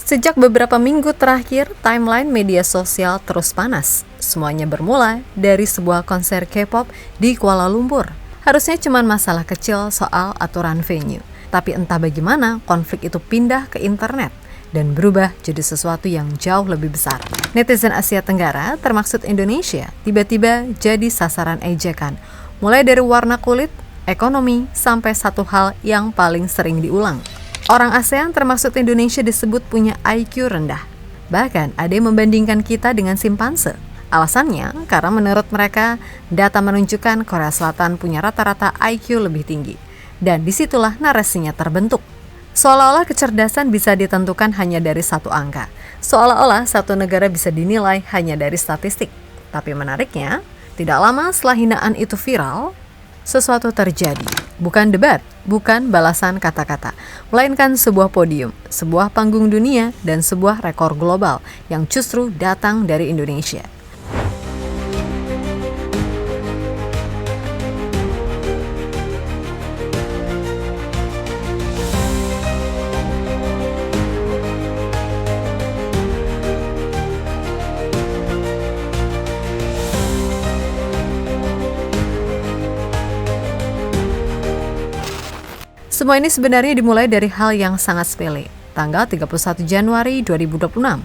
Sejak beberapa minggu terakhir, timeline media sosial terus panas. Semuanya bermula dari sebuah konser K-pop di Kuala Lumpur. Harusnya cuma masalah kecil soal aturan venue. Tapi entah bagaimana konflik itu pindah ke internet dan berubah jadi sesuatu yang jauh lebih besar. Netizen Asia Tenggara, termaksud Indonesia, tiba-tiba jadi sasaran ejekan. Mulai dari warna kulit, ekonomi, sampai satu hal yang paling sering diulang. Orang ASEAN termasuk Indonesia disebut punya IQ rendah. Bahkan ada yang membandingkan kita dengan simpanse. Alasannya karena menurut mereka data menunjukkan Korea Selatan punya rata-rata IQ lebih tinggi. Dan disitulah narasinya terbentuk. Seolah-olah kecerdasan bisa ditentukan hanya dari satu angka. Seolah-olah satu negara bisa dinilai hanya dari statistik. Tapi menariknya, tidak lama setelah hinaan itu viral, sesuatu terjadi. Bukan debat, bukan balasan kata-kata, melainkan sebuah podium, sebuah panggung dunia, dan sebuah rekor global yang justru datang dari Indonesia. Semua ini sebenarnya dimulai dari hal yang sangat sepele. Tanggal 31 Januari 2026,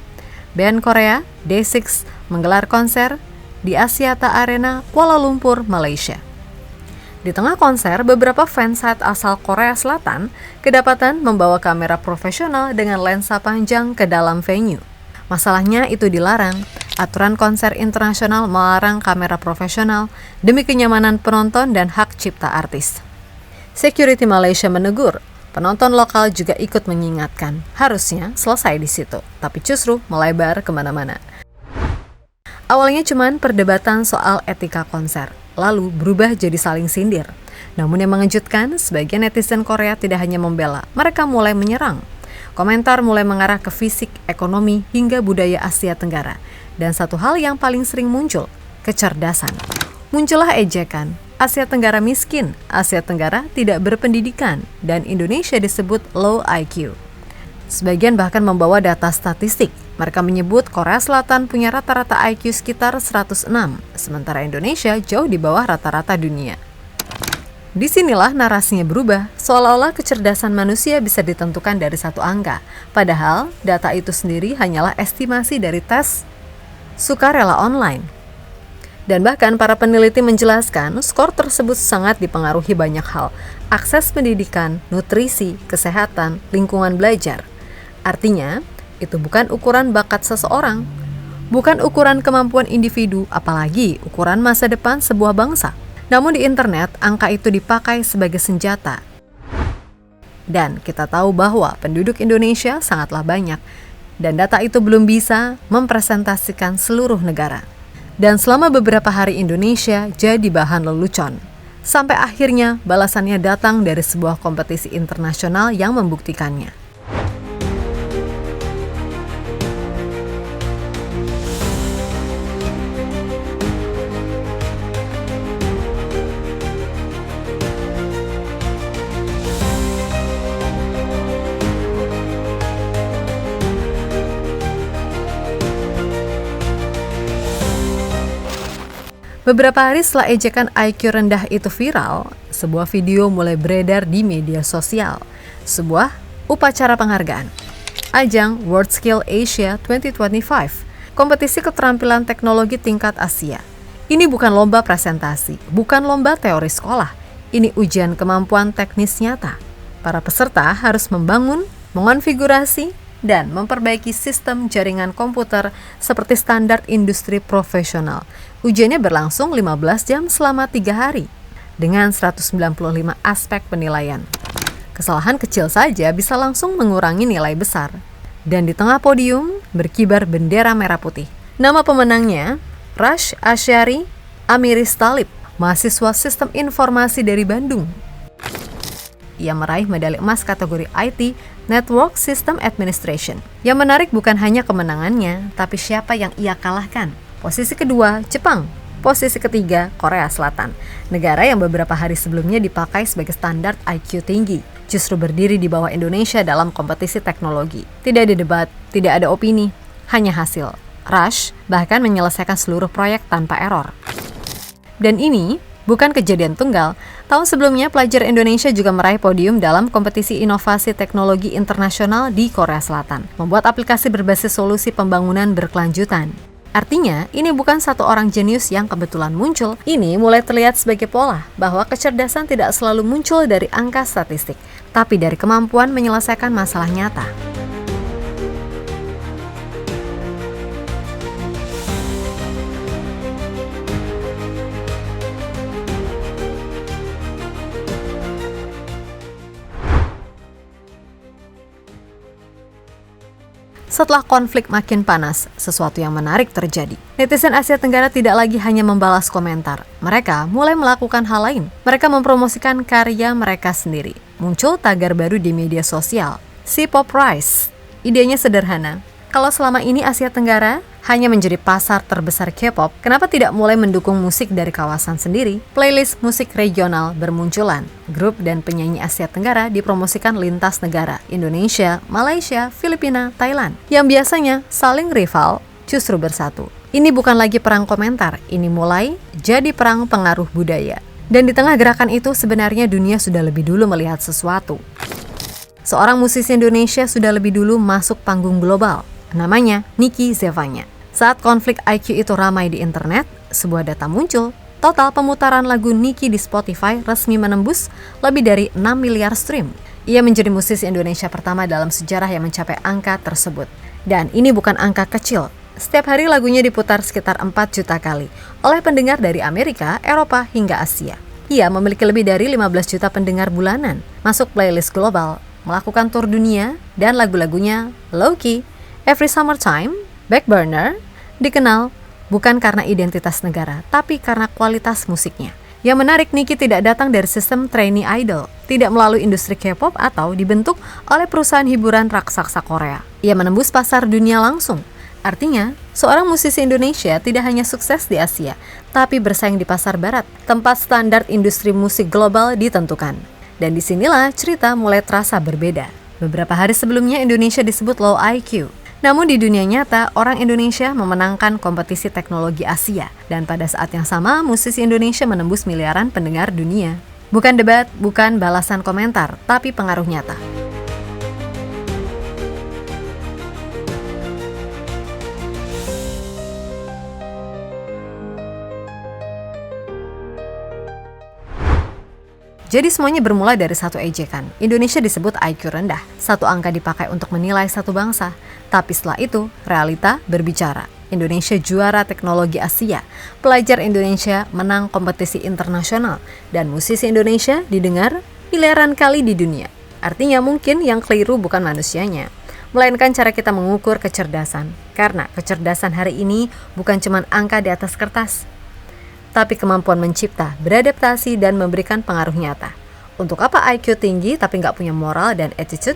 band Korea Day6 menggelar konser di Axiata Arena, Kuala Lumpur, Malaysia. Di tengah konser, beberapa fansite asal Korea Selatan kedapatan membawa kamera profesional dengan lensa panjang ke dalam venue. Masalahnya itu dilarang. Aturan konser internasional melarang kamera profesional demi kenyamanan penonton dan hak cipta artis. Security Malaysia menegur, penonton lokal juga ikut mengingatkan, harusnya selesai di situ, tapi justru melebar kemana-mana. Awalnya cuma perdebatan soal etika konser, lalu berubah jadi saling sindir. Namun yang mengejutkan, sebagian netizen Korea tidak hanya membela, mereka mulai menyerang. Komentar mulai mengarah ke fisik, ekonomi, hingga budaya Asia Tenggara. Dan satu hal yang paling sering muncul, kecerdasan. Muncullah ejekan, Asia Tenggara miskin, Asia Tenggara tidak berpendidikan, dan Indonesia disebut low IQ. Sebagian bahkan membawa data statistik. Mereka menyebut Korea Selatan punya rata-rata IQ sekitar 106, sementara Indonesia jauh di bawah rata-rata dunia. Disinilah narasinya berubah, seolah-olah kecerdasan manusia bisa ditentukan dari satu angka. Padahal, data itu sendiri hanyalah estimasi dari tes sukarela online. Dan bahkan para peneliti menjelaskan skor tersebut sangat dipengaruhi banyak hal, akses pendidikan, nutrisi, kesehatan, lingkungan belajar. Artinya, itu bukan ukuran bakat seseorang, bukan ukuran kemampuan individu, apalagi ukuran masa depan sebuah bangsa. Namun di internet, angka itu dipakai sebagai senjata. Dan kita tahu bahwa penduduk Indonesia sangatlah banyak, dan data itu belum bisa mempresentasikan seluruh negara. Dan selama beberapa hari Indonesia jadi bahan lelucon. Sampai akhirnya balasannya datang dari sebuah kompetisi internasional yang membuktikannya. Beberapa hari setelah ejekan IQ rendah itu viral, sebuah video mulai beredar di media sosial. Sebuah upacara penghargaan. Ajang WorldSkill Asia 2025, kompetisi keterampilan teknologi tingkat Asia. Ini bukan lomba presentasi, bukan lomba teori sekolah. Ini ujian kemampuan teknis nyata. Para peserta harus membangun, mengonfigurasi, dan memperbaiki sistem jaringan komputer seperti standar industri profesional. Ujiannya berlangsung 15 jam selama 3 hari, dengan 195 aspek penilaian. Kesalahan kecil saja bisa langsung mengurangi nilai besar. Dan di tengah podium berkibar bendera merah putih. Nama pemenangnya, Rash Asyari Amiris Talib, mahasiswa sistem informasi dari Bandung. Ia meraih medali emas kategori IT Network System Administration. Yang menarik bukan hanya kemenangannya, tapi siapa yang ia kalahkan. Posisi kedua, Jepang. Posisi ketiga, Korea Selatan. Negara yang beberapa hari sebelumnya dipakai sebagai standar IQ tinggi. justru berdiri di bawah Indonesia dalam kompetisi teknologi. Tidak ada debat, tidak ada opini, hanya hasil. Rush bahkan menyelesaikan seluruh proyek tanpa error. Dan ini bukan kejadian tunggal. Tahun sebelumnya, pelajar Indonesia juga meraih podium dalam kompetisi inovasi teknologi internasional di Korea Selatan, membuat aplikasi berbasis solusi pembangunan berkelanjutan. Artinya, ini bukan satu orang jenius yang kebetulan muncul. Ini mulai terlihat sebagai pola bahwa kecerdasan tidak selalu muncul dari angka statistik, tapi dari kemampuan menyelesaikan masalah nyata. Setelah konflik makin panas, sesuatu yang menarik terjadi. Netizen Asia Tenggara tidak lagi hanya membalas komentar. Mereka mulai melakukan hal lain. Mereka mempromosikan karya mereka sendiri. Muncul tagar baru di media sosial, C-pop Rise. Idenya sederhana. Kalau selama ini Asia Tenggara hanya menjadi pasar terbesar K-pop, kenapa tidak mulai mendukung musik dari kawasan sendiri? Playlist musik regional bermunculan. Grup dan penyanyi Asia Tenggara dipromosikan lintas negara, Indonesia, Malaysia, Filipina, Thailand, yang biasanya saling rival justru bersatu. Ini bukan lagi perang komentar, ini mulai jadi perang pengaruh budaya. Dan di tengah gerakan itu sebenarnya dunia sudah lebih dulu melihat sesuatu. Seorang musisi Indonesia sudah lebih dulu masuk panggung global. Namanya Niki Zevanya. Saat konflik IQ itu ramai di internet, sebuah data muncul. Total pemutaran lagu Niki di Spotify resmi menembus lebih dari 6 miliar stream. Ia menjadi musisi Indonesia pertama dalam sejarah yang mencapai angka tersebut. Dan ini bukan angka kecil. Setiap hari lagunya diputar sekitar 4 juta kali oleh pendengar dari Amerika, Eropa, hingga Asia. Ia memiliki lebih dari 15 juta pendengar bulanan, masuk playlist global, melakukan tur dunia, dan lagu-lagunya Low-Key, Every Summertime, Backburner, dikenal bukan karena identitas negara, tapi karena kualitas musiknya. Yang menarik, Niki tidak datang dari sistem trainee idol, tidak melalui industri K-pop atau dibentuk oleh perusahaan hiburan raksasa Korea. Ia menembus pasar dunia langsung. Artinya, seorang musisi Indonesia tidak hanya sukses di Asia, tapi bersaing di pasar barat, tempat standar industri musik global ditentukan. Dan disinilah cerita mulai terasa berbeda. Beberapa hari sebelumnya Indonesia disebut low IQ. Namun di dunia nyata, orang Indonesia memenangkan kompetisi teknologi Asia. Dan pada saat yang sama, musisi Indonesia menembus miliaran pendengar dunia. Bukan debat, bukan balasan komentar, tapi pengaruh nyata. Jadi semuanya bermula dari satu ejekan. Indonesia disebut IQ rendah. Satu angka dipakai untuk menilai satu bangsa. Tapi setelah itu, realita berbicara. Indonesia juara teknologi Asia. Pelajar Indonesia menang kompetisi internasional. Dan musisi Indonesia didengar miliaran kali di dunia. Artinya mungkin yang keliru bukan manusianya, melainkan cara kita mengukur kecerdasan. Karena kecerdasan hari ini bukan cuma angka di atas kertas, tapi kemampuan mencipta, beradaptasi, dan memberikan pengaruh nyata. Untuk apa IQ tinggi tapi nggak punya moral dan attitude?